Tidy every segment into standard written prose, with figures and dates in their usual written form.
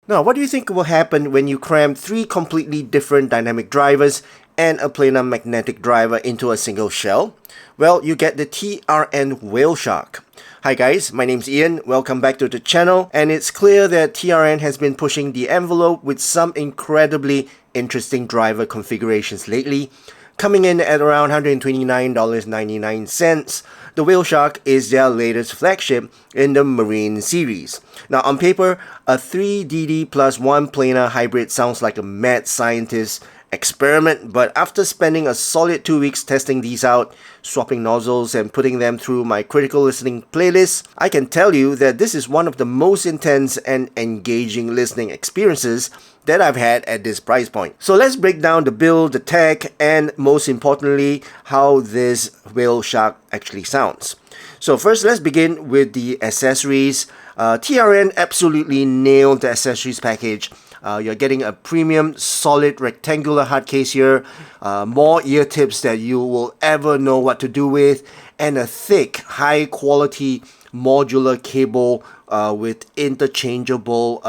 Now, what do you think will happen when you cram three completely different dynamic drivers and a planar magnetic driver into a single shell? Well, you get the TRN whale shark. Hi guys, my name's Ian, welcome back to the channel, and it's clear that TRN has been pushing the envelope with some incredibly interesting driver configurations lately. Coming in at around $129.99, the Whale Shark is their latest flagship in the Marine series. Now on paper, a 3DD plus 1 planar hybrid sounds like a mad scientist experiment, but after spending a solid 2 weeks testing these out, swapping nozzles and putting them through my critical listening playlist, I can tell you that this is one of the most intense and engaging listening experiences that I've had at this price point. So let's break down the build, the tech, and most importantly, how this Whale Shark actually sounds. So first, let's begin with the accessories. TRN absolutely nailed the accessories package. You're getting a premium, solid, rectangular hard case here, more ear tips that you will ever know what to do with, and a thick, high-quality modular cable with interchangeable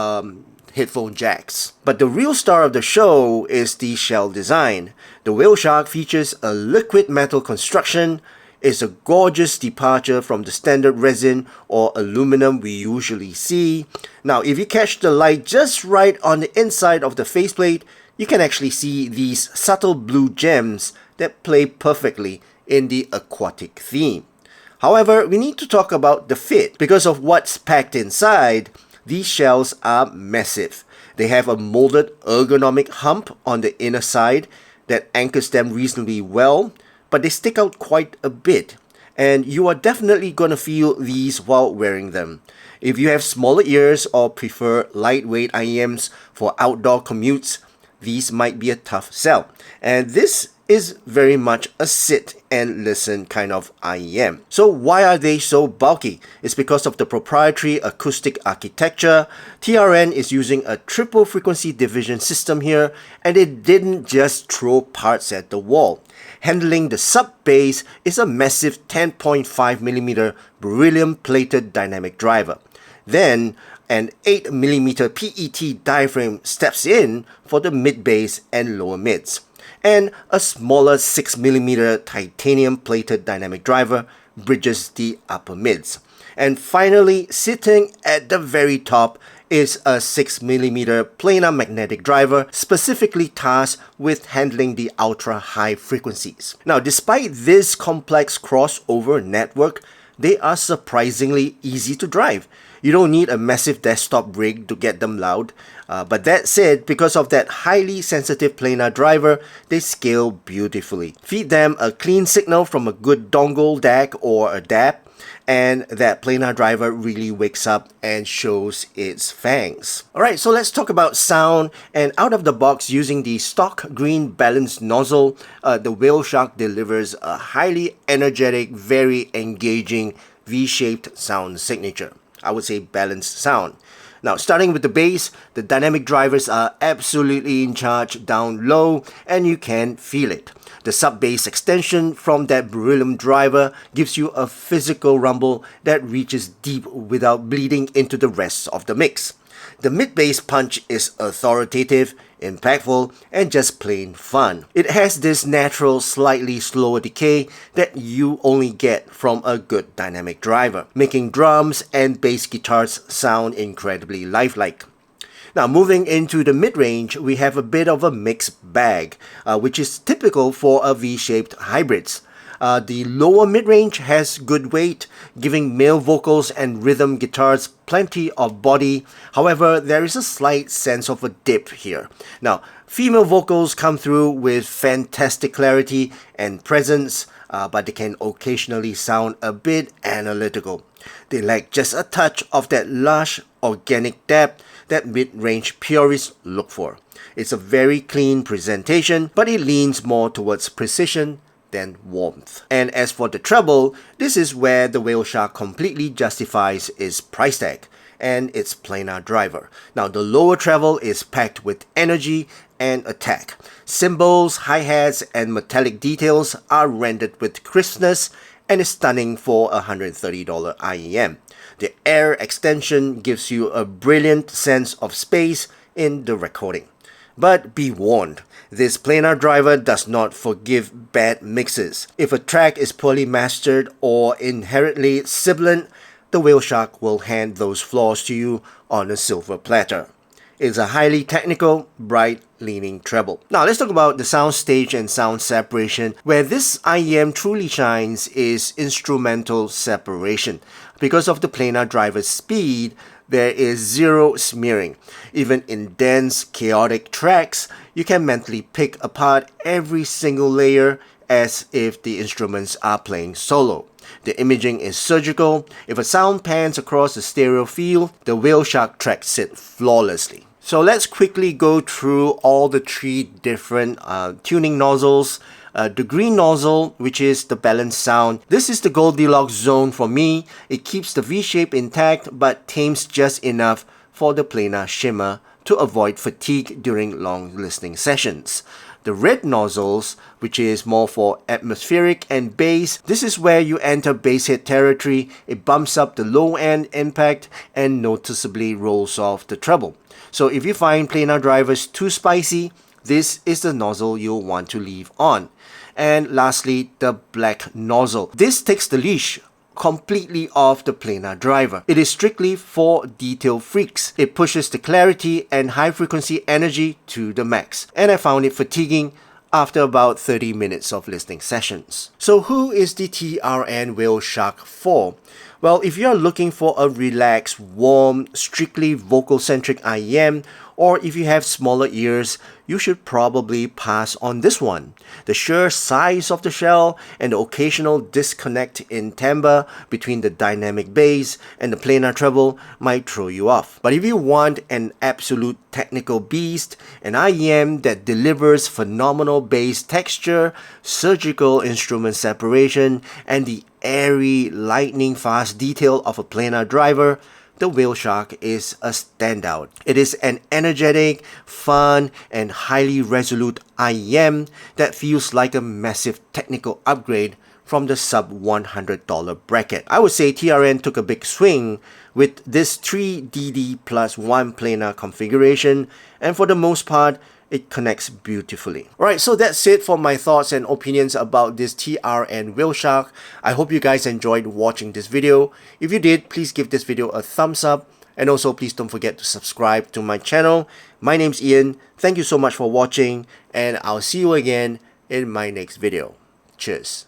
headphone jacks. But the real star of the show is the shell design. The Whale Shark features a liquid metal construction. It's a gorgeous departure from the standard resin or aluminum we usually see. Now, if you catch the light just right on the inside of the faceplate, you can actually see these subtle blue gems that play perfectly in the aquatic theme. However, we need to talk about the fit. Because of what's packed inside, these shells are massive. They have a molded ergonomic hump on the inner side that anchors them reasonably well, but they stick out quite a bit, and you are definitely gonna feel these while wearing them. If you have smaller ears or prefer lightweight IEMs for outdoor commutes, these might be a tough sell. And this is very much a sit and listen kind of IEM. So why are they so bulky? It's because of the proprietary acoustic architecture. TRN is using a triple frequency division system here, and it didn't just throw parts at the wall. Handling the sub-bass is a massive 10.5mm beryllium plated dynamic driver. Then an 8mm PET diaphragm steps in for the mid-bass and lower mids, and a smaller 6mm titanium plated dynamic driver bridges the upper mids. And finally, sitting at the very top is a 6mm planar magnetic driver specifically tasked with handling the ultra high frequencies. Now, despite this complex crossover network, they are surprisingly easy to drive. You don't need a massive desktop rig to get them loud. But that said, because of that highly sensitive planar driver, they scale beautifully. Feed them a clean signal from a good dongle DAC or a DAP, and that planar driver really wakes up and shows its fangs. Alright, so let's talk about sound. And out of the box, using the stock green balanced nozzle, the Whale Shark delivers a highly energetic, very engaging V-shaped sound signature. I would say balanced sound. Now, starting with the bass, the dynamic drivers are absolutely in charge down low, and you can feel it. The sub-bass extension from that beryllium driver gives you a physical rumble that reaches deep without bleeding into the rest of the mix. The mid-bass punch is authoritative, impactful, and just plain fun. It has this natural, slightly slower decay that you only get from a good dynamic driver, making drums and bass guitars sound incredibly lifelike. Now, moving into the mid-range, we have a bit of a mixed bag, which is typical for a V-shaped hybrids. The lower mid-range has good weight, giving male vocals and rhythm guitars plenty of body. However, there is a slight sense of a dip here. Now, female vocals come through with fantastic clarity and presence, but they can occasionally sound a bit analytical. They lack just a touch of that lush, organic depth that mid-range purists look for. It's a very clean presentation, but it leans more towards precision than warmth. And as for the treble, this is where the Whale Shark completely justifies its price tag and its planar driver. Now, the lower treble is packed with energy and attack. Cymbals, hi-hats, and metallic details are rendered with crispness and is stunning for a $130 IEM. The air extension gives you a brilliant sense of space in the recording. But be warned, this planar driver does not forgive bad mixes. If a track is poorly mastered or inherently sibilant, the Whale Shark will hand those flaws to you on a silver platter. It's a highly technical, bright, leaning treble. Now let's talk about the sound stage and sound separation. Where this IEM truly shines is instrumental separation. Because of the planar driver's speed, there is zero smearing. Even in dense, chaotic tracks, you can mentally pick apart every single layer as if the instruments are playing solo. The imaging is surgical. If a sound pans across the stereo field, the Whale Shark tracks it flawlessly. So let's quickly go through all the three different tuning nozzles. The green nozzle, which is the balanced sound. This is the Goldilocks zone for me. It keeps the V-shape intact but tames just enough for the planar shimmer to avoid fatigue during long listening sessions. The red nozzles, which is more for atmospheric and bass, this is where you enter bass hit territory. It bumps up the low end impact and noticeably rolls off the treble. So if you find planar drivers too spicy, this is the nozzle you'll want to leave on. And lastly, the black nozzle. This takes the leash completely off the planar driver. It is strictly for detail freaks. It pushes the clarity and high frequency energy to the max. And I found it fatiguing after about 30 minutes of listening sessions. So who is the TRN Whale Shark for? Well, if you're looking for a relaxed, warm, strictly vocal-centric IEM, or if you have smaller ears, you should probably pass on this one. The sheer size of the shell and the occasional disconnect in timbre between the dynamic bass and the planar treble might throw you off. But if you want an absolute technical beast, an IEM that delivers phenomenal bass texture, surgical instrument separation, and the airy, lightning-fast detail of a planar driver, the Whale Shark is a standout. It is an energetic, fun, and highly resolute IEM that feels like a massive technical upgrade from the sub $100 bracket. I would say TRN took a big swing with this 3DD plus 1 planar configuration, and for the most part, it connects beautifully. Alright, so that's it for my thoughts and opinions about this TRN Whale Shark. I hope you guys enjoyed watching this video. If you did, please give this video a thumbs up, and also please don't forget to subscribe to my channel. My name's Ian. Thank you so much for watching, and I'll see you again in my next video. Cheers.